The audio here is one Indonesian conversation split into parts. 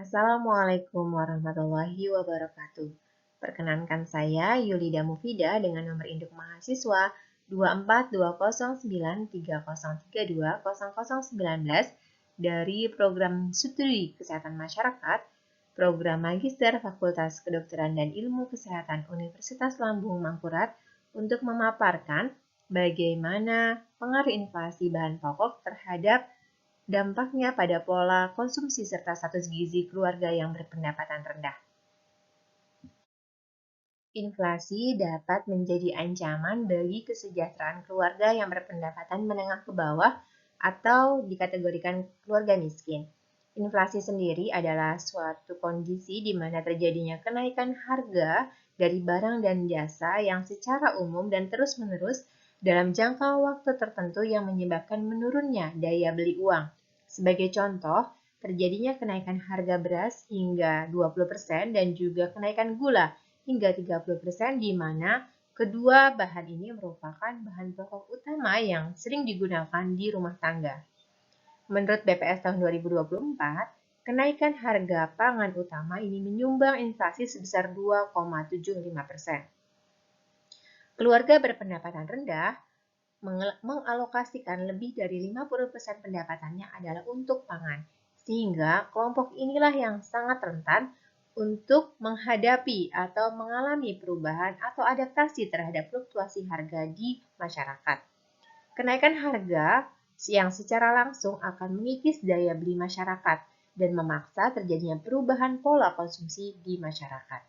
Assalamualaikum warahmatullahi wabarakatuh. Perkenankan saya Yulida Mufida dengan nomor induk mahasiswa 24209303020019 dari Program Studi Kesehatan Masyarakat, Program Magister Fakultas Kedokteran dan Ilmu Kesehatan Universitas Lambung Mangkurat untuk memaparkan bagaimana pengaruh inflasi bahan pokok terhadap dampaknya pada pola konsumsi serta status gizi keluarga yang berpendapatan rendah. Inflasi dapat menjadi ancaman bagi kesejahteraan keluarga yang berpendapatan menengah ke bawah atau dikategorikan keluarga miskin. Inflasi sendiri adalah suatu kondisi di mana terjadinya kenaikan harga dari barang dan jasa yang secara umum dan terus-menerus dalam jangka waktu tertentu yang menyebabkan menurunnya daya beli uang. Sebagai contoh, terjadinya kenaikan harga beras hingga 20% dan juga kenaikan gula hingga 30% di mana kedua bahan ini merupakan bahan pokok utama yang sering digunakan di rumah tangga. Menurut BPS tahun 2024, kenaikan harga pangan utama ini menyumbang inflasi sebesar 2,75%. Keluarga berpendapatan rendah mengalokasikan lebih dari 50% pendapatannya adalah untuk pangan, sehingga kelompok inilah yang sangat rentan untuk menghadapi atau mengalami perubahan atau adaptasi terhadap fluktuasi harga di masyarakat. Kenaikan harga yang secara langsung akan mengikis daya beli masyarakat dan memaksa terjadinya perubahan pola konsumsi di masyarakat.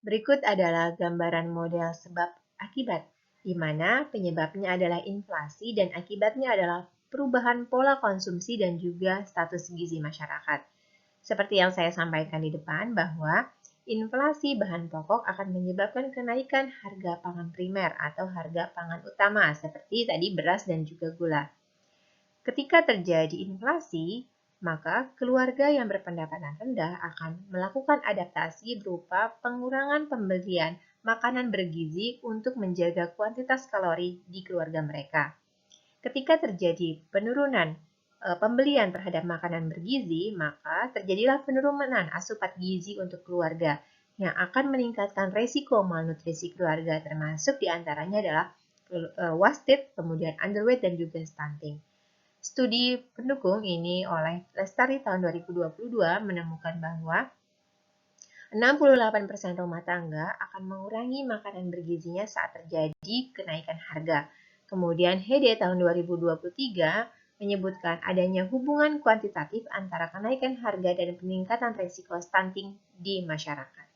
Berikut adalah gambaran model sebab akibat, di mana penyebabnya adalah inflasi dan akibatnya adalah perubahan pola konsumsi dan juga status gizi masyarakat. Seperti yang saya sampaikan di depan bahwa inflasi bahan pokok akan menyebabkan kenaikan harga pangan primer atau harga pangan utama seperti tadi beras dan juga gula. Ketika terjadi inflasi, maka keluarga yang berpendapatan rendah akan melakukan adaptasi berupa pengurangan pembelian makanan bergizi untuk menjaga kuantitas kalori di keluarga mereka. Ketika terjadi penurunan pembelian terhadap makanan bergizi, maka terjadilah penurunan asupan gizi untuk keluarga yang akan meningkatkan resiko malnutrisi keluarga, termasuk diantaranya adalah wasted, kemudian underweight, dan juga stunting. Studi pendukung ini oleh Lestari tahun 2022 menemukan bahwa 68% rumah tangga akan mengurangi makanan bergizinya saat terjadi kenaikan harga. Kemudian Hede tahun 2023 menyebutkan adanya hubungan kuantitatif antara kenaikan harga dan peningkatan risiko stunting di masyarakat.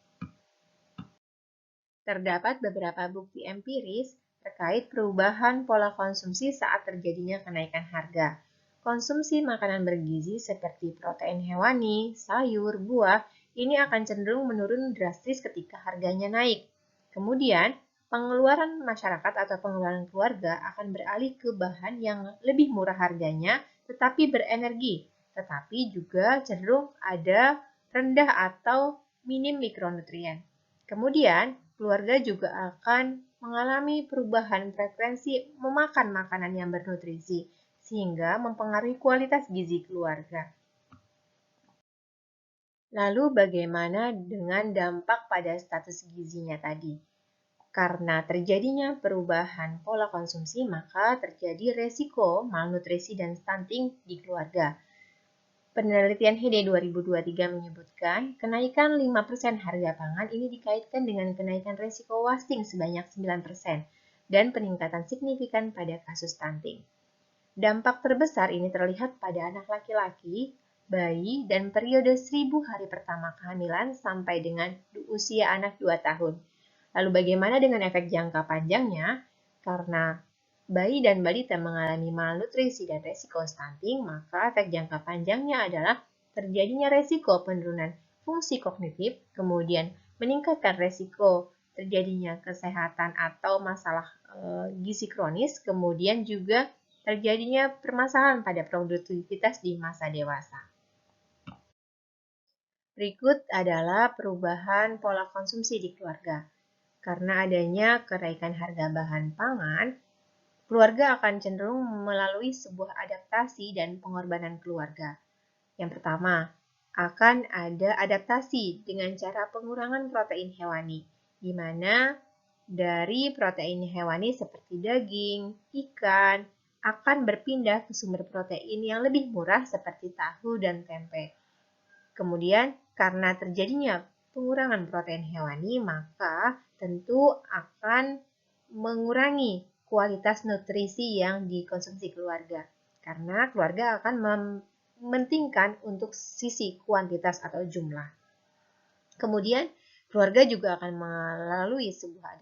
Terdapat beberapa bukti empiris terkait perubahan pola konsumsi saat terjadinya kenaikan harga. Konsumsi makanan bergizi seperti protein hewani, sayur, buah, ini akan cenderung menurun drastis ketika harganya naik. Kemudian, pengeluaran masyarakat atau pengeluaran keluarga akan beralih ke bahan yang lebih murah harganya tetapi berenergi, tetapi juga cenderung ada rendah atau minim mikronutrien. Kemudian, keluarga juga akan mengalami perubahan frekuensi memakan makanan yang bernutrisi, sehingga mempengaruhi kualitas gizi keluarga. Lalu bagaimana dengan dampak pada status gizinya tadi? Karena terjadinya perubahan pola konsumsi, maka terjadi resiko malnutrisi dan stunting di keluarga. Penelitian Hede 2023 menyebutkan kenaikan 5% harga pangan ini dikaitkan dengan kenaikan resiko wasting sebanyak 9% dan peningkatan signifikan pada kasus stunting. Dampak terbesar ini terlihat pada anak laki-laki, bayi, dan periode 1000 hari pertama kehamilan sampai dengan usia anak 2 tahun. Lalu bagaimana dengan efek jangka panjangnya? Karena bayi dan balita mengalami malnutrisi dan resiko stunting, maka efek jangka panjangnya adalah terjadinya resiko penurunan fungsi kognitif, kemudian meningkatkan resiko terjadinya kesehatan atau masalah gizi kronis, kemudian juga terjadinya permasalahan pada produktivitas di masa dewasa. Berikut adalah perubahan pola konsumsi di keluarga. Karena adanya kenaikan harga bahan pangan, keluarga akan cenderung melalui sebuah adaptasi dan pengorbanan keluarga. Yang pertama, akan ada adaptasi dengan cara pengurangan protein hewani, di mana dari protein hewani seperti daging, ikan, akan berpindah ke sumber protein yang lebih murah seperti tahu dan tempe. Kemudian, karena terjadinya pengurangan protein hewani, maka tentu akan mengurangi kualitas nutrisi yang dikonsumsi keluarga. Karena keluarga akan mementingkan untuk sisi kuantitas atau jumlah. Kemudian, keluarga juga akan melalui sebuah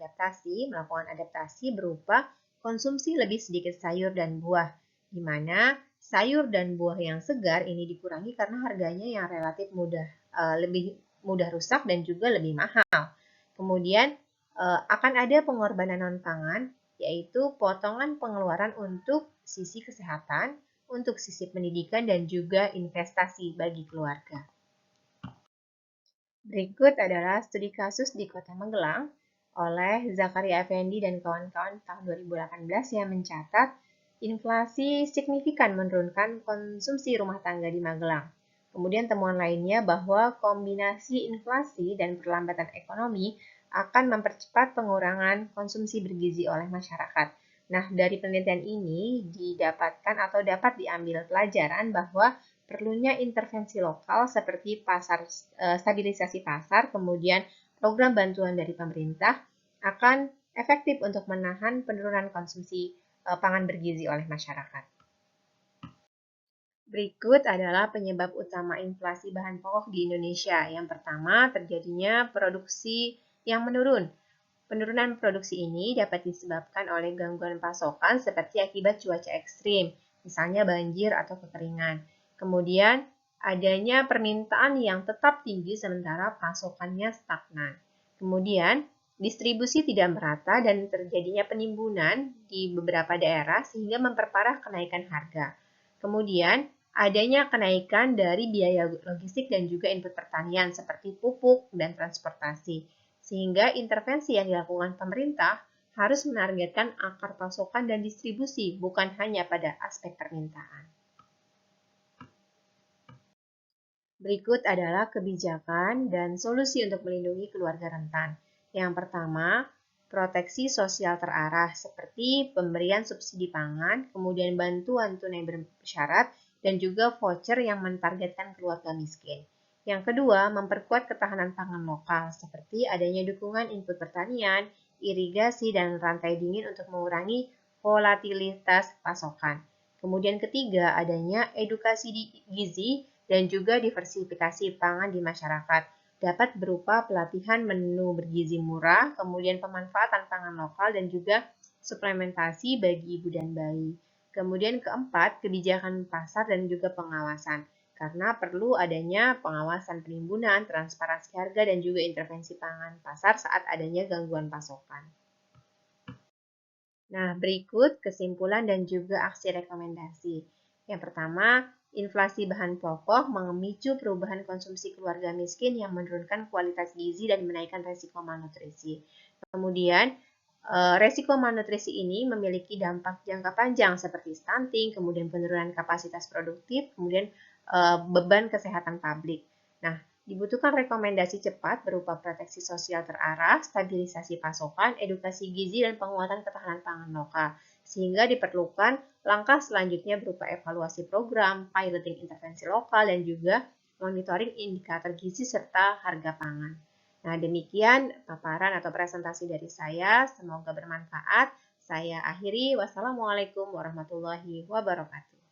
melakukan adaptasi berupa konsumsi lebih sedikit sayur dan buah, di mana sayur dan buah yang segar ini dikurangi karena harganya yang relatif lebih mudah rusak dan juga lebih mahal. Kemudian akan ada pengorbanan non-pangan, yaitu potongan pengeluaran untuk sisi kesehatan, untuk sisi pendidikan, dan juga investasi bagi keluarga. Berikut adalah studi kasus di Kota Magelang oleh Zakaria Effendi dan kawan-kawan tahun 2018 yang mencatat inflasi signifikan menurunkan konsumsi rumah tangga di Magelang. Kemudian temuan lainnya bahwa kombinasi inflasi dan perlambatan ekonomi akan mempercepat pengurangan konsumsi bergizi oleh masyarakat. Nah, dari penelitian ini didapatkan atau dapat diambil pelajaran bahwa perlunya intervensi lokal seperti stabilisasi pasar, kemudian program bantuan dari pemerintah akan efektif untuk menahan penurunan konsumsi pangan bergizi oleh masyarakat. Berikut adalah penyebab utama inflasi bahan pokok di Indonesia. Yang pertama, terjadinya produksi yang menurun. Penurunan produksi ini dapat disebabkan oleh gangguan pasokan seperti akibat cuaca ekstrim, misalnya banjir atau kekeringan. Kemudian, adanya permintaan yang tetap tinggi sementara pasokannya stagnan. Kemudian, distribusi tidak merata dan terjadinya penimbunan di beberapa daerah sehingga memperparah kenaikan harga. Kemudian, adanya kenaikan dari biaya logistik dan juga input pertanian seperti pupuk dan transportasi. Sehingga intervensi yang dilakukan pemerintah harus menargetkan akar pasokan dan distribusi, bukan hanya pada aspek permintaan. Berikut adalah kebijakan dan solusi untuk melindungi keluarga rentan. Yang pertama, proteksi sosial terarah seperti pemberian subsidi pangan, kemudian bantuan tunai bersyarat, dan juga voucher yang mentargetkan keluarga miskin. Yang kedua, memperkuat ketahanan pangan lokal seperti adanya dukungan input pertanian, irigasi, dan rantai dingin untuk mengurangi volatilitas pasokan. Kemudian ketiga, adanya edukasi gizi dan juga diversifikasi pangan di masyarakat. Dapat berupa pelatihan menu bergizi murah, kemudian pemanfaatan pangan lokal, dan juga suplementasi bagi ibu dan bayi. Kemudian keempat, kebijakan pasar dan juga pengawasan. Karena perlu adanya pengawasan penimbunan, transparansi harga, dan juga intervensi pangan pasar saat adanya gangguan pasokan. Nah, berikut kesimpulan dan juga aksi rekomendasi. Yang pertama, inflasi bahan pokok memicu perubahan konsumsi keluarga miskin yang menurunkan kualitas gizi dan menaikkan resiko malnutrisi. Kemudian, resiko malnutrisi ini memiliki dampak jangka panjang seperti stunting, kemudian penurunan kapasitas produktif, kemudian beban kesehatan publik. Nah, dibutuhkan rekomendasi cepat berupa proteksi sosial terarah, stabilisasi pasokan, edukasi gizi, dan penguatan ketahanan pangan lokal. Sehingga diperlukan langkah selanjutnya berupa evaluasi program, piloting intervensi lokal, dan juga monitoring indikator gizi serta harga pangan. Nah, demikian paparan atau presentasi dari saya. Semoga bermanfaat. Saya akhiri. Wassalamualaikum warahmatullahi wabarakatuh.